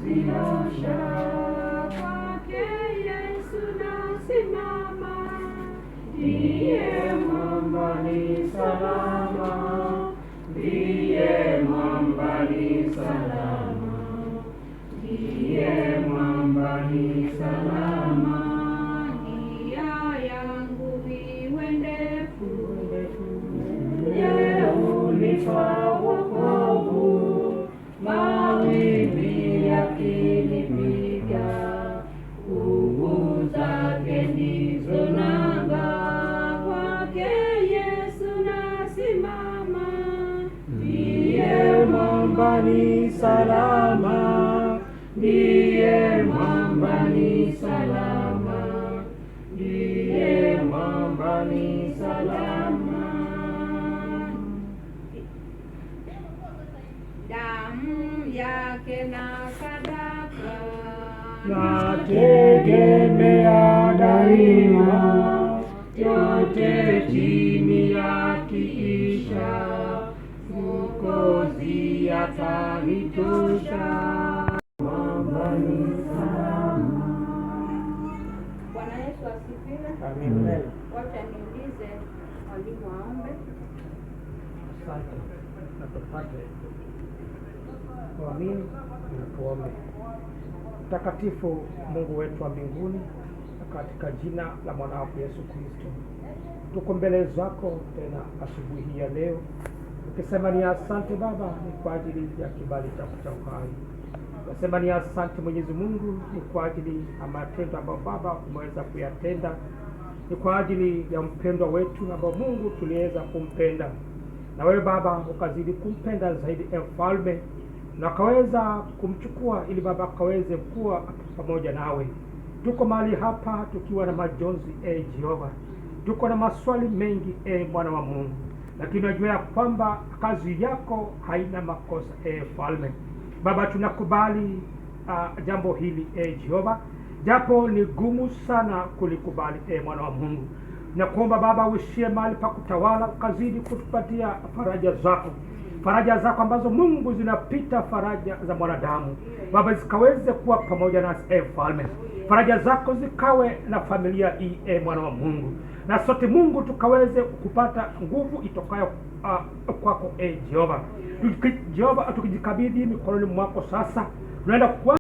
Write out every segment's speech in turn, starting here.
siosha. Kwake Yesu nasimama, ndiye mwamba ni salama, ndiye mwamba ni salama, ndiye mwamba ni salama. Njia yangu iwe ndefu, yeye hunipa wokovu, mawimbi yakinipiga, nguvu zake ndizo nanga. Kwake Yesu nasimama, ndiye mwamba ni salama, ndiye mwamba ni salama, ndiye mwamba ni salama. Damu yake na sadaka nategemea daima, yote chini yakiisha, Mwokozi atanitosha. Mwamba ni salama. Bwana Yesu asifiwe. Amen. Wacha niulize walimu waombe. Asante na tupate kuamini na tuombe. Mtakatifu Mungu wetu wa mbinguni, katika jina la mwana wako Yesu Kristo, tuko mbele zako tena asubuhi hii ya leo, tukisema ni asante Baba ni kwa ajili ya kibali chako cha uhai. Tukisema ni asante Mwenyezi Mungu ni kwa ajili ya matendo ambayo Baba umeweza kuyatenda, ni kwa ajili ya mpendwa wetu ambao Mungu tuliweza kumpenda, na wewe Baba ukazidi kumpenda zaidi Mfalme, na akaweza kumchukua ili Baba akaweze kuwa pamoja nawe. Tuko mahali hapa tukiwa na majonzi Jehova, tuko na maswali mengi Bwana wa Mungu, lakini tunajua ya kwamba kazi yako haina makosa Mfalme. Baba tunakubali jambo hili Jehova, japo ni gumu sana kulikubali Mwana wa Mungu. Nakuomba Baba uishie mahali pa kutawala, ukazidi kutupatia faraja zako ambazo Mungu zinapita faraja za mwanadamu. Baba zikaweze kuwa pamoja na Mfalme, faraja zako zikawe na familia hii Mwana wa Mungu, na sote Mungu tukaweze kupata nguvu itokayo kwako Jehova. Jehova tukijikabidhi mikononi mwako sasa, tunaenda kwa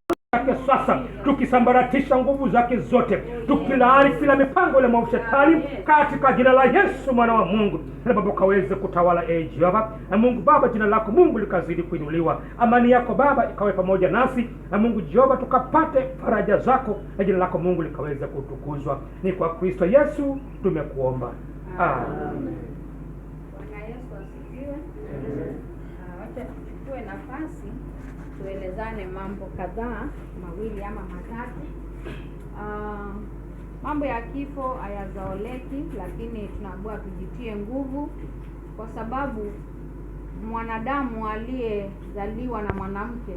sasa tukisambaratisha nguvu zake zote, tukilaani kila mipango ile ya shetani katika jina la Yesu Mwana wa Mungu. Na Baba kaweze kutawala Jehova, na Mungu Baba jina lako Mungu likazidi kuinuliwa, amani yako Baba ikawe pamoja nasi, na Mungu Jehova tukapate faraja zako, na jina lako Mungu likaweze kutukuzwa. Ni kwa Kristo Yesu tumekuomba, amen. Bwana Yesu asifiwe. Wacha tuchukue nafasi tuelezane mambo kadhaa, mawili ama matatu. Mambo ya kifo hayazaoleki, lakini tunaambiwa tujitie nguvu, kwa sababu mwanadamu aliyezaliwa na mwanamke